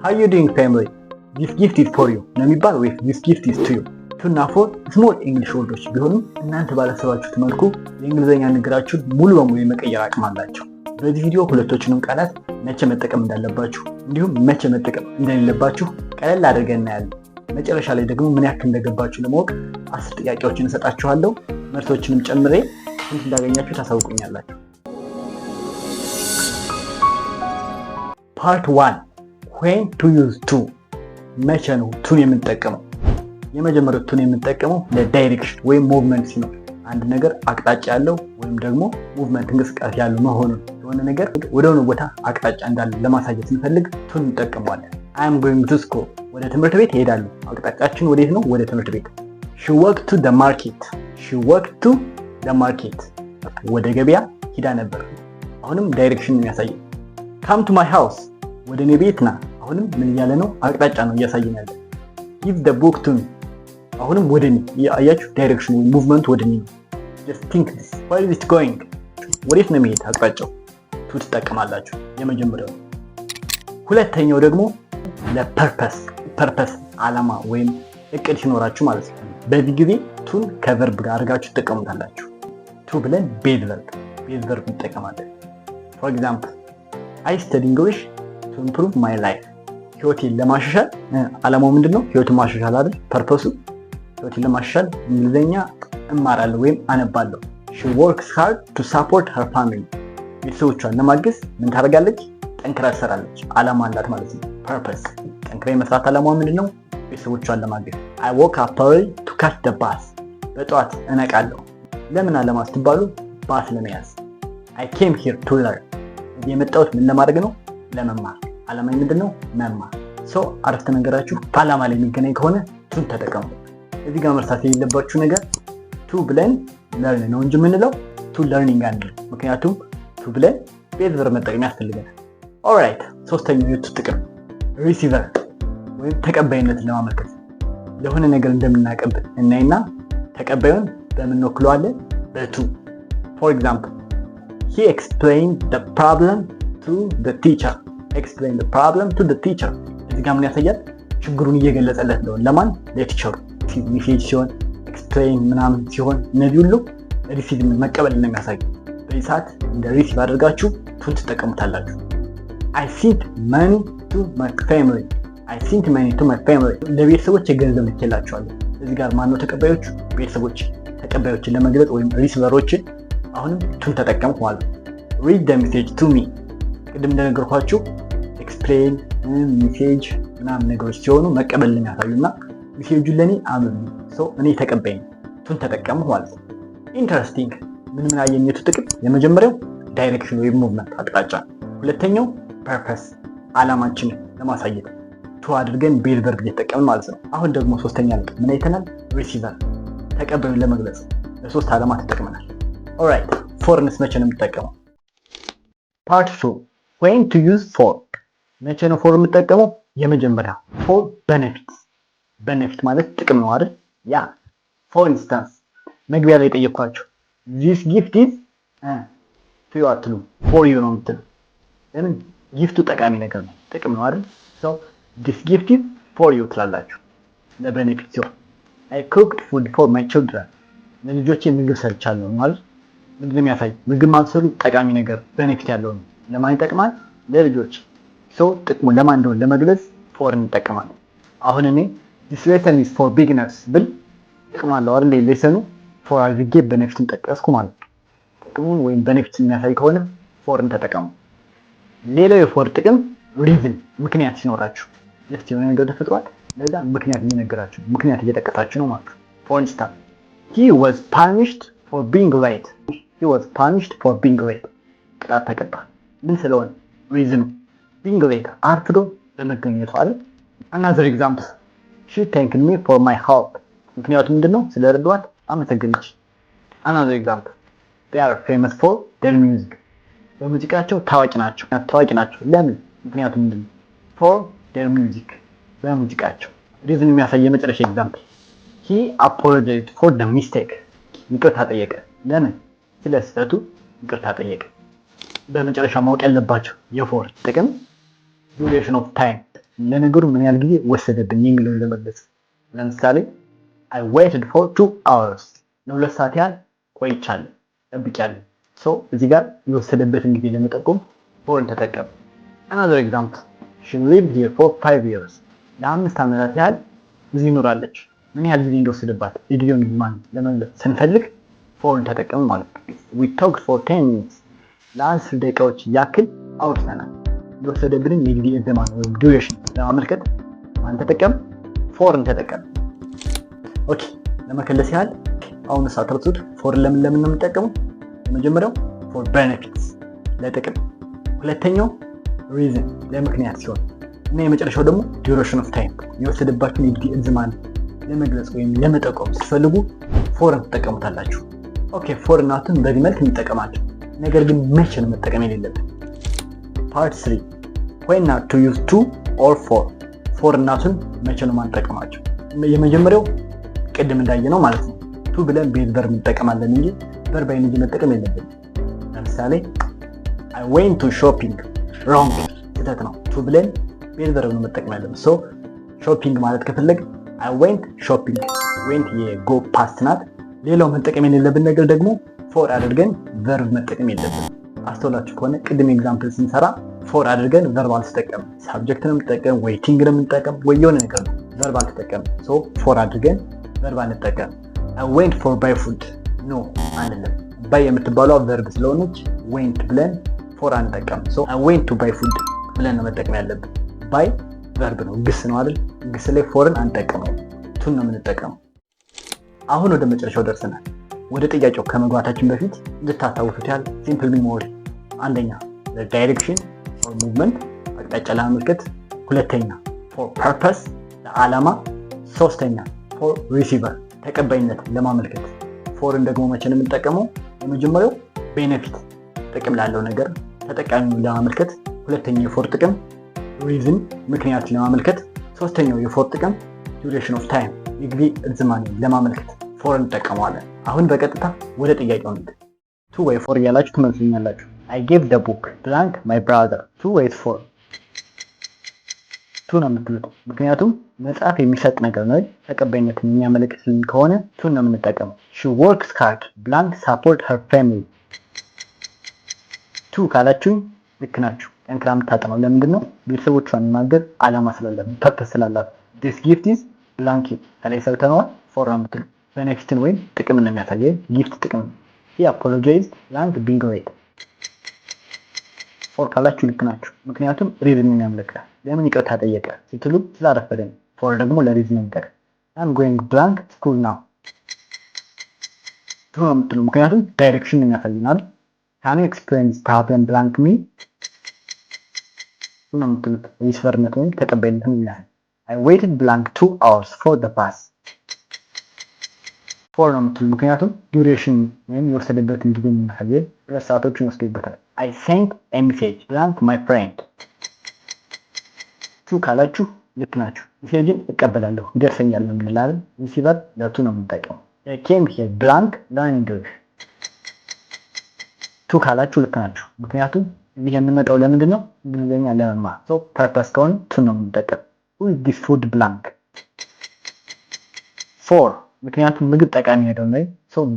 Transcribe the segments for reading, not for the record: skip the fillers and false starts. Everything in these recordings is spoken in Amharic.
How you doing family? This gift is for you ነው የሚባል ወይ this gift is to you? ቱ እና ፎር ስሞል እንግሊሽ ወርዶች ቢሆኑም እናንተ ባላሰባችሁት መልኩ የእንግሊዝኛ ንግግራችሁን ሙሉ በሙሉ የመቀየር አቅም አላቸው። በዚህ ቪዲዮ ሁለቶችንም ቃላት መቼ መጠቀም እንዳለባችሁ እንዲሁም መቼ መጠቀም እንደሌለባችሁ ቀለል አድርገን እናያለን። መጨረሻ ላይ ደግሞ ምን ያክል እንደገባችሁ ለማወቅ 10 ጥያቄዎችን እሰጣችኋለሁ። መልሶችንም ጨምሬ ስንት እንዳገኛችሁ ታሳውቁኛላችሁ። ፓርት 1 when to use to መቼ ነው ቱን የምንጠቀመው? የመጀመሪያው ቱን የምንጠቀመው ለዳይሬክሽን ወይም ሙቭመንት ሲኖር አንድ ነገር አቅጣጫ ያለው ወይም ደግሞ ሙቭመንት እንቅስቃሴ ያለው መሆኑን የሆነ ነገር ወደ ሆነ ቦታ አቅጣጫ እንዳለ ለማሳየት ስንፈልግ ቱን እንጠቀመዋለን። I am going to school ወደ ትምህርት ቤት እሄዳለሁ። አቅጣጫችን ወዴት ነው? ወደ ትምህርት ቤት። She walked to the market. She walked to the market ወደ ገበያ ሄዳ ነበር። አሁንም ዳይሬክሽን የሚያሳየው። Come to my house ወደ እኔ ቤት ና። አሁንም ምን እያለ ነው? አቅጣጫ ነው እያሳየን ያለ። Give the book to me አሁንም ወደ እኔ። አያችሁ ዳይሬክሽን ወይ ሙቭመንት ወደ እኔ ነው። Just think this. Where is it going? ወዴት ነው የሚሄድ? አቅጣጫው ቱ ትጠቀማላችሁ። የመጀመሪያው። ሁለተኛው ደግሞ ለፐርፐስ ፐርፐስ ዓላማ ወይም እቅድ ሲኖራችሁ ማለት ነው። በዚህ ጊዜ ቱን ከቨርብ ጋር አድርጋችሁ ትጠቀሙታላችሁ። ቱ ብለን ቤዝ ቨርብ እንጠቀማለን። For example, I study English to improve my life. ህይወቴን ለማሻሻል ዓላማው ምንድነው? ህይወትን ማሻሻል አይደል? ፐርፐሱ ህይወቴን ለማሻሻል እንግሊዝኛ እማራለሁ ወይም አነባለሁ። She works hard to support her family. ቤተሰቦቿን ለማገዝ ምን ታደርጋለች? ጠንክራ ትሰራለች። ዓላማ አላት ማለት ነው። ፐርፐስ ጠንክራ የመስራት ዓላማዋ ምንድነው? ቤተሰቦቿን ለማገዝ። I woke up early to catch the bus. በጠዋት እነቃለሁ። ለምን ዓላማ ስትባሉ ባስ ለመያዝ። I came here to learn. የመጣሁት ምን ለማድረግ ነው? ለመማር። ዓላማ ምንድነው? መማር። አረፍተ ነገራችሁ ዓላማ ላይ የሚገናኝ ከሆነ ቱን ተጠቀሙ። እዚህ ጋር መርሳት የሌለባችሁ ነገር ቱ ብለን ለርን ነው እንጂ የምንለው ቱ ለርኒንግ አንድ። ምክንያቱም ቱ ብለን ቤዝ ቨርብ መጠቀም ያስፈልገናል። ኦልራይት። ሶስተኛው የቱ ጥቅም ሪሲቨር ወይም ተቀባይነትን ለማመልከት ለሆነ ነገር እንደምናቀብል እናይና ተቀባዩን በምን እንወክለዋለን? በቱ። ፎር ኤግዛምፕል he explained the problem to the teacher. explain the problem to the teacher እዚህ ጋር ምን ያሳያል? ችግሩን እየገለጸለት ነው። ለማን? ለቲቸሩ። ሜሴጅ ሲሆን ኤክስፕሌን ምናምን ሲሆን እነዚህ ሁሉ ሪሲቭ መቀበል ነው የሚያሳይ። በዚህ ሰዓት እንደ ሪሲቭ አድርጋችሁ ቱን ትጠቀሙታላችሁ። I sent money to my family. I sent money to my family. ለቤተሰቦች የገንዘብ ልኬላቸዋለሁ። እዚህ ጋር ማነው ተቀባዮቹ? ቤተሰቦች። ተቀባዮችን ለመግለጽ ወይም ሪሲቨሮችን አሁንም ቱን ተጠቀምኩ ማለት ነው። read the message to me ቅድም እንደነገርኳችሁ ኤክስፕሌን ሜሴጅ ምናምን ነገሮች ሲሆኑ መቀበል ነው የሚያሳዩና ሜሴጁን ለኔ አንብቡ። እኔ ተቀባይ ነኝ። ቱን ተጠቀምኩ ማለት ነው። ኢንተረስቲንግ ምን አየኘቱ ጥቅም? የመጀመሪያው ዳይሬክሽን ወይም ሙቭመንት አቅጣጫ፣ ሁለተኛው ፐርፐስ ዓላማችንን ለማሳየት ቱ አድርገን ቤዝ ቨርብ እየተጠቀምን ማለት ነው። አሁን ደግሞ ሶስተኛ ላይ ምን አይተናል? ሪሲቨር ተቀባዩን ለመግለጽ ለሶስት ዓላማ ተጠቅመናል። ኦልራይት። ፎርንስ መቼ ነው የምትጠቀመው? ፓርት 2 when to use for መቼ ነው ፎር የምትጠቀመው? የመጀመሪያ ፎር ቤኔፊት ማለት ጥቅም ነው አይደል? ያ for instance መግቢያ ላይ ጠየኳችሁ this gift is to you አትሉ for you ነው የምትሉ። ለምን? ጊፍቱ ጠቃሚ ነገር ነው፣ ጥቅም ነው አይደል? this gift is for you ትላላችሁ ለቤኔፊት ሲሆን። I cooked food for my children ለልጆቼ ምግብ ሰርቻለሁ ማለት ምንድነው የሚያሳይ? ምግብ ማብሰሉ ጠቃሚ ነገር ቤኔፊት ያለው ነው። ለማን ይጠቅማል? ለልጆች። ጥቅሙ ለማን እንደሆነ ለመግለጽ ፎር እንጠቀማለን። አሁን እኔ this lesson is for beginners ብል ጥቅም አለው አይደል? ሌሰኑ ፎር አድርጌ ቤኔፊትን ጠቀስኩ ማለት ነው። ጥቅሙን ወይም ቤኔፊት የሚያሳይ ከሆነ ፎርን ተጠቀሙ። ሌላው የፎር ጥቅም ሪዝን ምክንያት ሲኖራችሁ just የሆነ ነገር ተፈጥሯል፣ ለዛ ምክንያት እየነገራችሁ ምክንያት እየጠቀሳችሁ ነው ማለት ነው። for instance he was punished for being late. He was punished for being late. ቅጣት ተቀጣ። ምን ስለሆነ? ሪዝኑ being late አርፍዶ በመገኘቱ አይደል? Another example she thanked me for my help. ምክንያቱም ምንድነው? ስለረዷት አመሰገነች። Another example they are famous for their music. በሙዚቃቸው ታዋቂ ናቸው። ለምን? ምክንያቱም ምንድነው? for their music በሙዚቃቸው። ሪዝን የሚያሳይ የመጨረሻ ኤግዛምፕል he apologized for the mistake. ይቅርታ ጠየቀ። ለምን? ስለ ስህተቱ ይቅርታ ጠየቀ። በመጨረሻ ማወቅ ያለባቸው የፎር ጥቅም ዱሬሽን ኦፍ ታይም ለነገሩ ምን ያህል ጊዜ ወሰደብን የሚለውን ለመግለጽ። ለምሳሌ I waited for 2 hours ለ2 ሰዓት ያህል ቆይቻለሁ ጠብቂያለሁ። እዚህ ጋር የወሰደበትን ጊዜ ለመጠቆም for ተጠቀም። Another example she lived here for 5 years ለ5 ዓመታት ያህል እዚህ ኖራለች። ምን ያህል ጊዜ እንደወሰደባት ቪዲዮን ማን ለመግለጽ ስንፈልግ for ተጠቀም ማለት ነው። We talked for 10 minutes ለ10 ደቂቃዎች ያክል አውርተናል። የወሰደብንን የጊዜ ዘመን ወይም ዱሬሽን ለማመልከት ማን ተጠቀም? for ተጠቀም። ኦኬ ለመከለስ ያህል አሁን ሳትረሱት for ለምን ነው የምንጠቀመው? የመጀመሪያው for benefits ለጥቅም፣ ሁለተኛው reason ለምክንያት ሲሆን እና የመጨረሻው ደግሞ duration of time የወሰደባችሁን የጊዜ ዘመን ለመግለጽ ወይም ለመጠቆም ስትፈልጉ for ተጠቀሙታላችሁ። ኦኬ for እናቱን በዚህ መልክ እንጠቀማቸው። ነገር ግን መቼ ነው መጠቀም የሌለብን? Part 3 when not to use to or for እናቱን መቼ ነው ማንጠቀማቸው? የመጀመሪያው ቅድም እንዳየነው ማለት ነው to ብለን ቤዝ ቨርብ እንጠቀማለን እንጂ ቨርብ አይነጂ መጠቀም የለብንም። ለምሳሌ I went to shopping wrong ስህተት ነው። to ብለን ቤዝ ቨርብ ነው መጠቀም ያለብን። shopping ማለት ከፈለግ I went shopping went የጎ ፓስት ናት። ሌላው መጠቀም የሌለብን ነገር ደግሞ for አድርገን ቨርብ መጠቀም የለብንም። አስተውላችሁ ከሆነ ቅድም ኤግዛምፕል ስንሰራ for አድርገን ቨርብ አልተጠቀም፣ ሳብጀክት ነው የምንጠቀም ወይ ቲንግ ነው የምንጠቀም ወይ የሆነ ነገር ነው ቨርብ አልተጠቀም። for አድርገን ቨርብ አንጠቀም። I went for buy food no አንልም። buy የምትባለው ቨርብ ስለሆነች went ብለን for አንጠቀም። I went to buy food ብለን ነው መጠቀም ያለብን። buy ቨርብ ነው፣ ግስ ነው አይደል? ግስ ላይ ፎርን አንጠቀመው፣ ቱን ነው የምንጠቀመው። አሁን ወደ መጨረሻው ደርሰናል። ወደ ጥያቄው ከመግባታችን በፊት እንድታስታውሱት ያህል ሲምፕል ሜሞሪ፣ አንደኛ ለዳይሬክሽን ፎር ሙቭመንት አቅጣጫ ለማመልከት፣ ሁለተኛ ፎር ፐርፐስ ለዓላማ፣ ሶስተኛ ፎር ሪሲቨር ተቀባይነት ለማመልከት። ፎርን ደግሞ መቼ ነው የምንጠቀመው? የመጀመሪያው ቤኔፊት ጥቅም ላለው ነገር ተጠቃሚውን ለማመልከት፣ ሁለተኛው የፎር ጥቅም ሪዝን ምክንያት ለማመልከት፣ ሶስተኛው የፎር ጥቅም ዱሬሽን ኦፍ ታይም የጊዜ እርዝማኔ ለማመልከት ፎር እንጠቀመዋለን። አሁን በቀጥታ ወደ ጥያቄው እንሂድ። ቱ ወይ ፎር እያላችሁ ትመልሱኛላችሁ። I gave the book blank my brother to wait for ቱ ነው የምትሉት። ምክንያቱም መጽሐፍ የሚሰጥ ነገር ነው፣ ተቀባይነትን የሚያመለክትልን ከሆነ ቱ ነው የምንጠቀመው። She works hard blank support her family ቱ ካላችሁኝ ልክ ናችሁ። ጠንክራ የምታጠናው ለምንድን ነው? ቤተሰቦቿን ማገዝ ዓላማ ስላላት ፐርፐስ ስላላት። This gift is blank ከላይ ሰርተነዋል። ፎር ነው የምትሉት። ቤኔፊትን ወይም ጥቅም ነው የሚያሳየው። ጊፍት ጥቅም። He apologized blank being late ፎር ካላችሁ ልክ ናችሁ። ምክንያቱም ሪዝንን ያመለክታል። ለምን ይቅርታ ጠየቀ ስትሉ ስላረፈደ ነው። ፎር ደግሞ ለሪዝን ይጠቅማል። I'm going blank school now ቱ ነው የምትሉ። ምክንያቱም ዳይሬክሽን የሚያሳየናል። Can you explain this problem blank me ቱ ነው የምትሉት። ሪሲቨርነት ወይም ተቀባይነትን ይላል። I waited blank 2 hours for the bus ፎር ነው የምትሉ። ምክንያቱም ዱሬሽን ወይም የወሰደበትን ጊዜ የሚያሳየን 2 ሰዓቶችን ይወስድበታል። I sent a message blank my friend ቱ ካላችሁ ልክ ናችሁ። ሜሴጅን እቀበላለሁ ይደርሰኛል ነው የምንላለን። ሪሲቨር ለቱ ነው የምንጠቀመው። I came here blank learn English ቱ ካላችሁ ልክ ናችሁ። ምክንያቱም እዚህ የምንመጣው ለምንድን ነው? እንግሊዝኛ ለመማር። ፐርፐስ ከሆነ ቱ ነው የምንጠቀመው። Who is this food blank ፎር ምክንያቱም ምግብ ጠቃሚ ነገር ነው።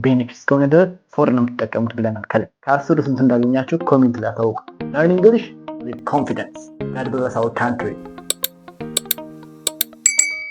ቤኔፊት እስከሆነ ድረስ ፎር ነው የምትጠቀሙት ብለናል። ከአስሩ ስንት እንዳገኛችሁ ኮሜንት ላይ አሳውቁ። Learn English with confidence. God bless our country.